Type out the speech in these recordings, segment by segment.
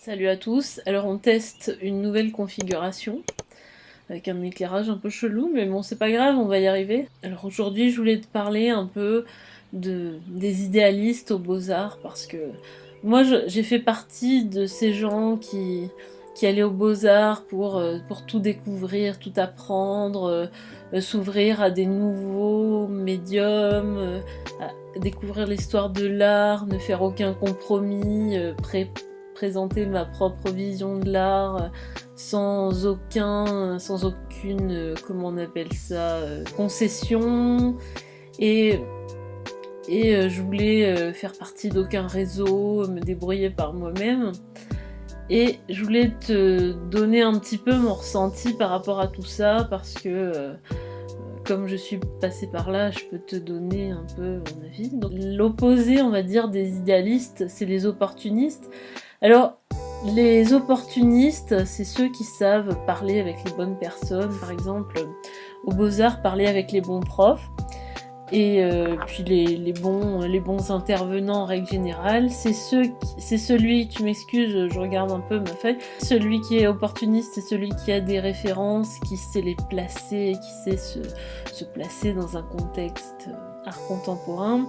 Salut à tous, alors on teste une nouvelle configuration avec un éclairage un peu chelou, mais bon c'est pas grave, on va y arriver. Alors aujourd'hui je voulais te parler un peu des idéalistes aux Beaux-Arts parce que moi j'ai fait partie de ces gens qui allaient aux Beaux-Arts pour tout découvrir, tout apprendre, s'ouvrir à des nouveaux médiums, à découvrir l'histoire de l'art, ne faire aucun compromis, présenter ma propre vision de l'art sans aucune, comment on appelle ça, concession. Et, je voulais faire partie d'aucun réseau, me débrouiller par moi-même. Et je voulais te donner un petit peu mon ressenti par rapport à tout ça, parce que comme je suis passée par là, je peux te donner un peu mon avis. Donc, l'opposé, on va dire, des idéalistes, c'est les opportunistes. Alors, les opportunistes, c'est ceux qui savent parler avec les bonnes personnes, par exemple, aux Beaux-Arts, parler avec les bons profs, et puis les bons intervenants en règle générale. C'est celui, tu m'excuses, je regarde un peu ma feuille, celui qui est opportuniste, c'est celui qui a des références, qui sait les placer, qui sait se placer dans un contexte art contemporain.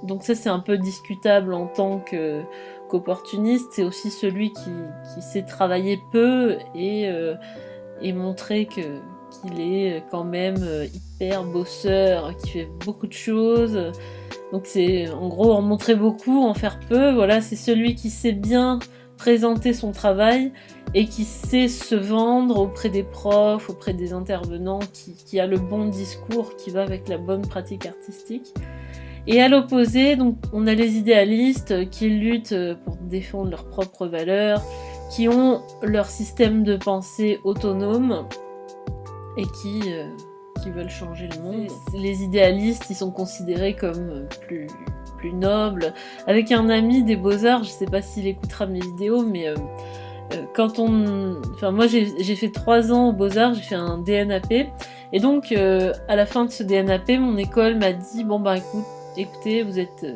Donc ça c'est un peu discutable en tant qu'opportuniste. C'est aussi celui qui sait travailler peu et montrer qu'il est quand même hyper bosseur, qui fait beaucoup de choses. Donc c'est en gros en montrer beaucoup, en faire peu. Voilà, c'est celui qui sait bien présenter son travail et qui sait se vendre auprès des profs, auprès des intervenants, qui a le bon discours qui va avec la bonne pratique artistique. Et à l'opposé, donc, on a les idéalistes qui luttent pour défendre leurs propres valeurs, qui ont leur système de pensée autonome et qui veulent changer le monde. Les idéalistes, ils sont considérés comme plus nobles. Avec un ami des Beaux-Arts, je sais pas s'il écoutera mes vidéos, mais moi j'ai fait 3 ans aux Beaux-Arts, j'ai fait un DNAP, et donc à la fin de ce DNAP, mon école m'a dit bon bah écoutez, vous êtes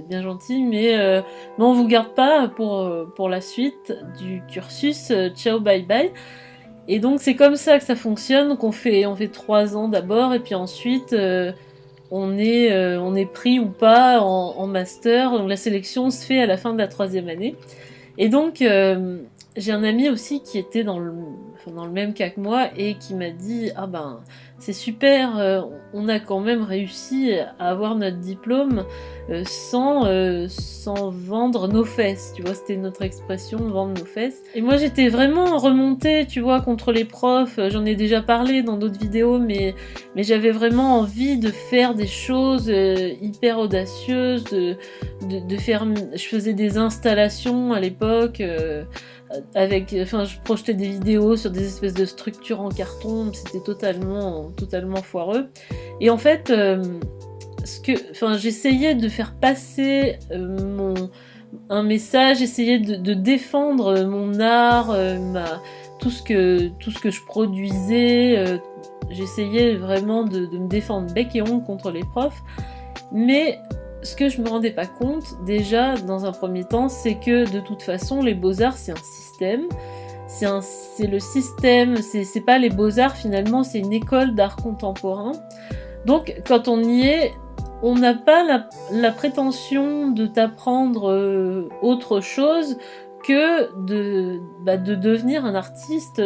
bien gentil, mais on vous garde pas pour la suite du cursus, ciao bye bye. Et donc c'est comme ça que ça fonctionne. Donc on fait 3 ans d'abord, et puis ensuite on est pris ou pas en master. Donc la sélection se fait à la fin de la 3e année. Et donc j'ai un ami aussi qui était dans le même cas que moi et qui m'a dit ah ben c'est super, on a quand même réussi à avoir notre diplôme sans vendre nos fesses, tu vois, c'était notre expression, vendre nos fesses. Et moi j'étais vraiment remontée, tu vois, contre les profs. J'en ai déjà parlé dans d'autres vidéos, mais j'avais vraiment envie de faire des choses hyper audacieuses, de faire. Je faisais des installations à l'époque. Je projetais des vidéos sur des espèces de structures en carton, c'était totalement foireux. Et en fait, j'essayais de faire passer un message, j'essayais de défendre mon art, tout ce que je produisais. J'essayais vraiment de me défendre bec et ongle contre les profs, mais ce que je me rendais pas compte, déjà, dans un premier temps, c'est que de toute façon, les Beaux-Arts, c'est un système. C'est le système, c'est pas les Beaux-Arts finalement, c'est une école d'art contemporain. Donc, quand on y est, on n'a pas la prétention de t'apprendre autre chose que de devenir un artiste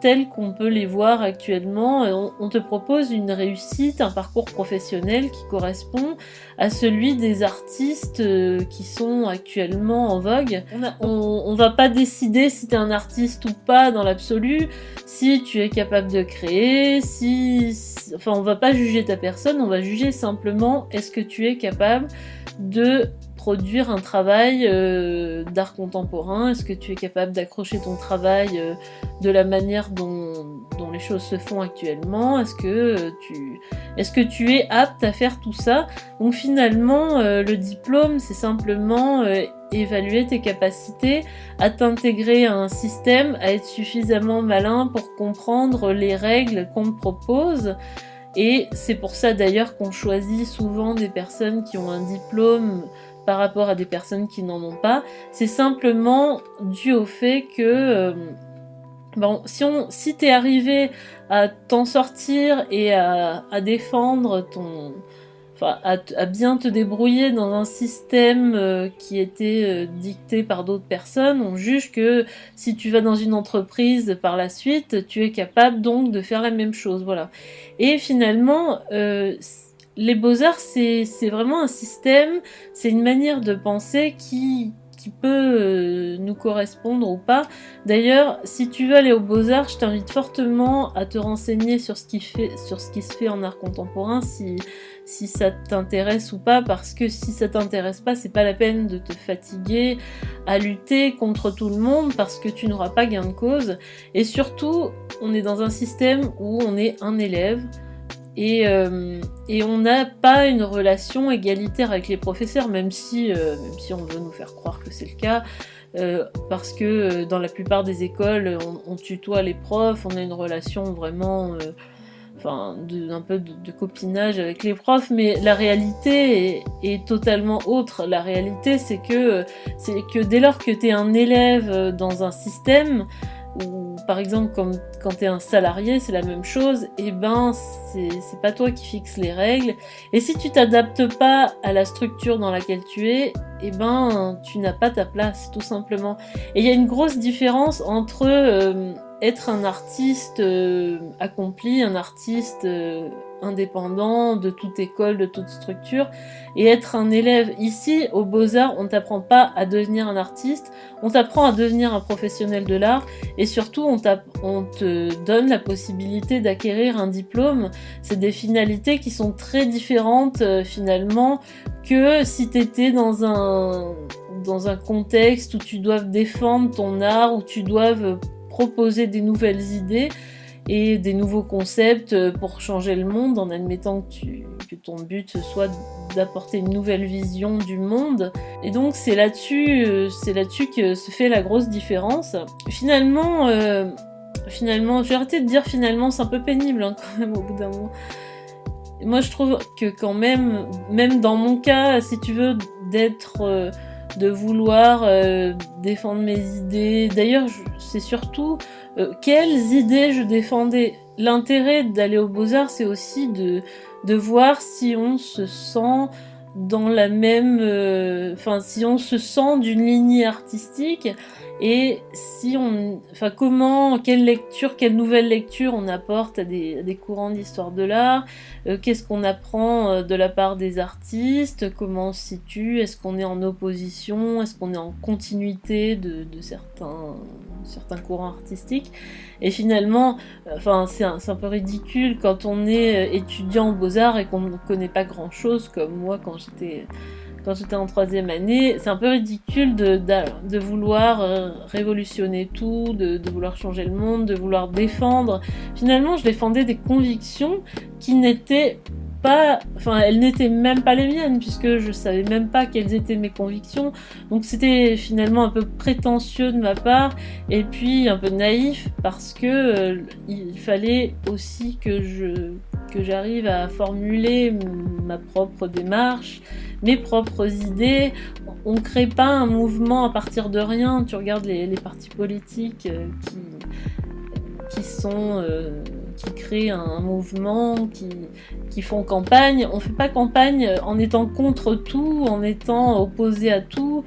tel qu'on peut les voir actuellement. On te propose une réussite, un parcours professionnel qui correspond à celui des artistes qui sont actuellement en vogue. On va pas décider si t'es un artiste ou pas dans l'absolu, si tu es capable de créer, on va pas juger ta personne, on va juger simplement est-ce que tu es capable de produire un travail d'art contemporain, est-ce que tu es capable d'accrocher ton travail de la manière dont les choses se font actuellement, est-ce que tu es apte à faire tout ça. Donc finalement le diplôme c'est simplement évaluer tes capacités à t'intégrer à un système, à être suffisamment malin pour comprendre les règles qu'on te propose. Et c'est pour ça d'ailleurs qu'on choisit souvent des personnes qui ont un diplôme par rapport à des personnes qui n'en ont pas. C'est simplement dû au fait que bon, si t'es arrivé à t'en sortir et à défendre enfin, à bien te débrouiller dans un système qui était dicté par d'autres personnes, on juge que si tu vas dans une entreprise par la suite, tu es capable donc de faire la même chose, voilà. Et finalement, les beaux-arts, c'est vraiment un système, c'est une manière de penser qui peut nous correspondre ou pas. D'ailleurs, si tu veux aller aux Beaux-Arts, je t'invite fortement à te renseigner sur ce qui se fait en art contemporain, si ça t'intéresse ou pas, parce que si ça t'intéresse pas, c'est pas la peine de te fatiguer à lutter contre tout le monde, parce que tu n'auras pas gain de cause. Et surtout, on est dans un système où on est un élève, et on n'a pas une relation égalitaire avec les professeurs, même si on veut nous faire croire que c'est le cas, parce que dans la plupart des écoles, on tutoie les profs, on a une relation vraiment, un peu de copinage avec les profs, mais la réalité est totalement autre. La réalité, c'est que dès lors que tu es un élève dans un système, ou par exemple quand t'es un salarié, c'est la même chose, et ben c'est pas toi qui fixes les règles, et si tu t'adaptes pas à la structure dans laquelle tu es, et ben tu n'as pas ta place, tout simplement. Et il y a une grosse différence entre être un artiste accompli, un artiste indépendant de toute école, de toute structure, et être un élève. Ici, aux Beaux-Arts, on t'apprend pas à devenir un artiste, on t'apprend à devenir un professionnel de l'art, et surtout on te donne la possibilité d'acquérir un diplôme. C'est des finalités qui sont très différentes finalement que si t'étais dans un contexte où tu dois défendre ton art, où tu dois proposer des nouvelles idées et des nouveaux concepts pour changer le monde, en admettant que ton but soit d'apporter une nouvelle vision du monde. Et donc c'est là-dessus que se fait la grosse différence. Finalement, j'ai arrêté de dire finalement, c'est un peu pénible hein, quand même au bout d'un moment. Moi je trouve que quand même dans mon cas, si tu veux, de vouloir défendre mes idées. D'ailleurs, c'est surtout quelles idées je défendais. L'intérêt d'aller aux Beaux-Arts, c'est aussi de voir si on se sent dans la même... si on se sent d'une lignée artistique, et si on... quelle nouvelle lecture on apporte à des courants d'histoire de l'art, qu'est-ce qu'on apprend de la part des artistes, comment on se situe, est-ce qu'on est en opposition, est-ce qu'on est en continuité de certains courants artistiques. Et finalement, c'est un peu ridicule quand on est étudiant aux Beaux-Arts et qu'on ne connaît pas grand-chose, comme moi quand j'étais en 3e année. C'est un peu ridicule de vouloir révolutionner tout, de vouloir changer le monde, de vouloir défendre. Finalement, je défendais des convictions qui n'étaient pas... elles n'étaient même pas les miennes, puisque je savais même pas quelles étaient mes convictions. Donc c'était finalement un peu prétentieux de ma part, et puis un peu naïf, parce que il fallait aussi que j'arrive à formuler ma propre démarche, mes propres idées. On crée pas un mouvement à partir de rien. Tu regardes les partis politiques qui créent un mouvement, qui font campagne. On fait pas campagne en étant contre tout, en étant opposé à tout.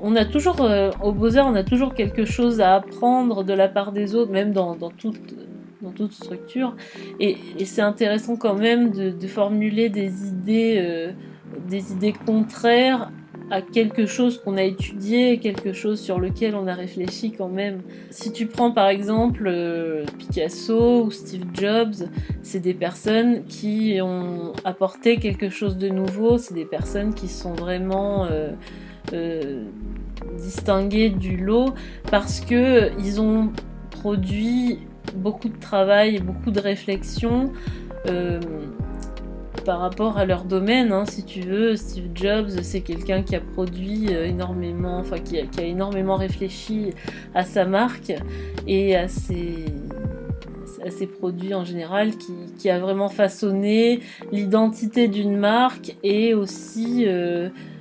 On a toujours, aux Beaux-Arts, on a toujours quelque chose à apprendre de la part des autres, même dans toute structure. Et c'est intéressant quand même de formuler des idées contraires à quelque chose qu'on a étudié, quelque chose sur lequel on a réfléchi quand même. Si tu prends par exemple Picasso ou Steve Jobs, c'est des personnes qui ont apporté quelque chose de nouveau, c'est des personnes qui sont vraiment distinguées du lot parce que ils ont produit beaucoup de travail et beaucoup de réflexion par rapport à leur domaine, hein, si tu veux. Steve Jobs, c'est quelqu'un qui a produit énormément, qui a énormément réfléchi à sa marque et à ses produits en général, qui a vraiment façonné l'identité d'une marque et aussi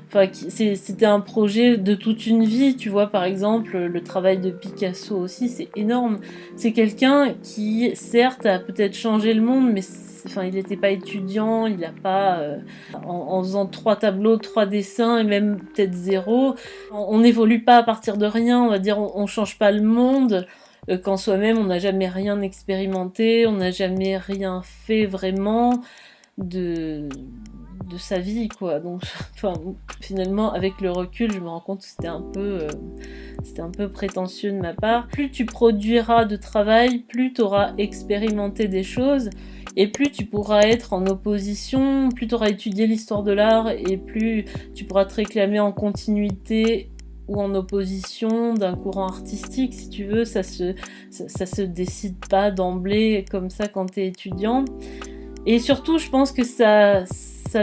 Enfin, c'était un projet de toute une vie, tu vois, par exemple, le travail de Picasso aussi, c'est énorme. C'est quelqu'un qui, certes, a peut-être changé le monde, mais enfin, il n'était pas étudiant, il n'a pas, en faisant 3 tableaux, 3 dessins, et même peut-être 0, on n'évolue pas à partir de rien, on va dire, on change pas le monde, qu'en soi-même, on n'a jamais rien expérimenté, on n'a jamais rien fait vraiment de de sa vie, quoi. Donc, enfin, finalement, avec le recul, je me rends compte que c'était un peu prétentieux de ma part. Plus tu produiras de travail, plus tu auras expérimenté des choses, et plus tu pourras être en opposition, plus tu auras étudié l'histoire de l'art, et plus tu pourras te réclamer en continuité ou en opposition d'un courant artistique, si tu veux. Ça se décide pas d'emblée comme ça quand t'es étudiant. Et surtout, je pense que ça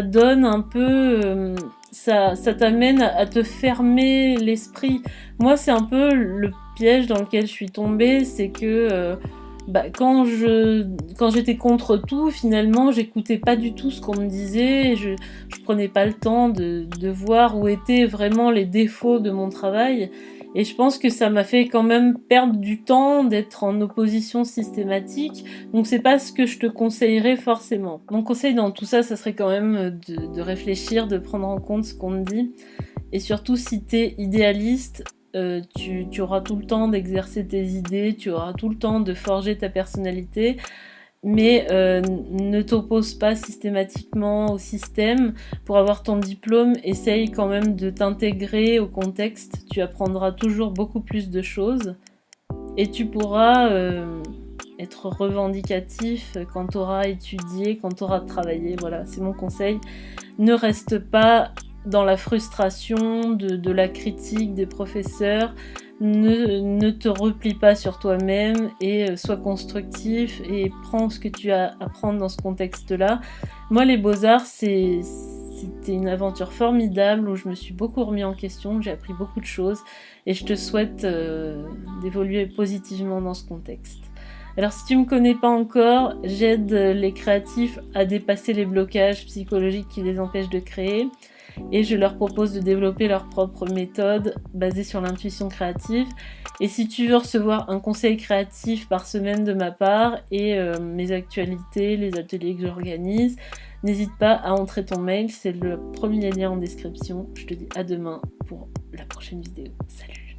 donne un peu, ça t'amène à te fermer l'esprit. Moi, c'est un peu le piège dans lequel je suis tombée, c'est que quand j'étais contre tout, finalement, j'écoutais pas du tout ce qu'on me disait, je prenais pas le temps de voir où étaient vraiment les défauts de mon travail. Et je pense que ça m'a fait quand même perdre du temps d'être en opposition systématique. Donc c'est pas ce que je te conseillerais forcément. Mon conseil dans tout ça, ça serait quand même de réfléchir, de prendre en compte ce qu'on te dit. Et surtout, si t'es idéaliste, tu auras tout le temps d'exercer tes idées, tu auras tout le temps de forger ta personnalité, mais ne t'oppose pas systématiquement au système. Pour avoir ton diplôme, essaye quand même de t'intégrer au contexte, tu apprendras toujours beaucoup plus de choses, et tu pourras être revendicatif quand tu auras étudié, quand tu auras travaillé. Voilà, c'est mon conseil. Ne reste pas dans la frustration de la critique des professeurs, ne te replie pas sur toi-même et sois constructif et prends ce que tu as à prendre dans ce contexte-là. Moi, les beaux-arts, c'était une aventure formidable où je me suis beaucoup remis en question, j'ai appris beaucoup de choses et je te souhaite d'évoluer positivement dans ce contexte. Alors si tu me connais pas encore, j'aide les créatifs à dépasser les blocages psychologiques qui les empêchent de créer et je leur propose de développer leur propre méthode basée sur l'intuition créative. Et si tu veux recevoir un conseil créatif par semaine de ma part et mes actualités, les ateliers que j'organise, n'hésite pas à entrer ton mail, c'est le premier lien en description. Je te dis à demain pour la prochaine vidéo. Salut!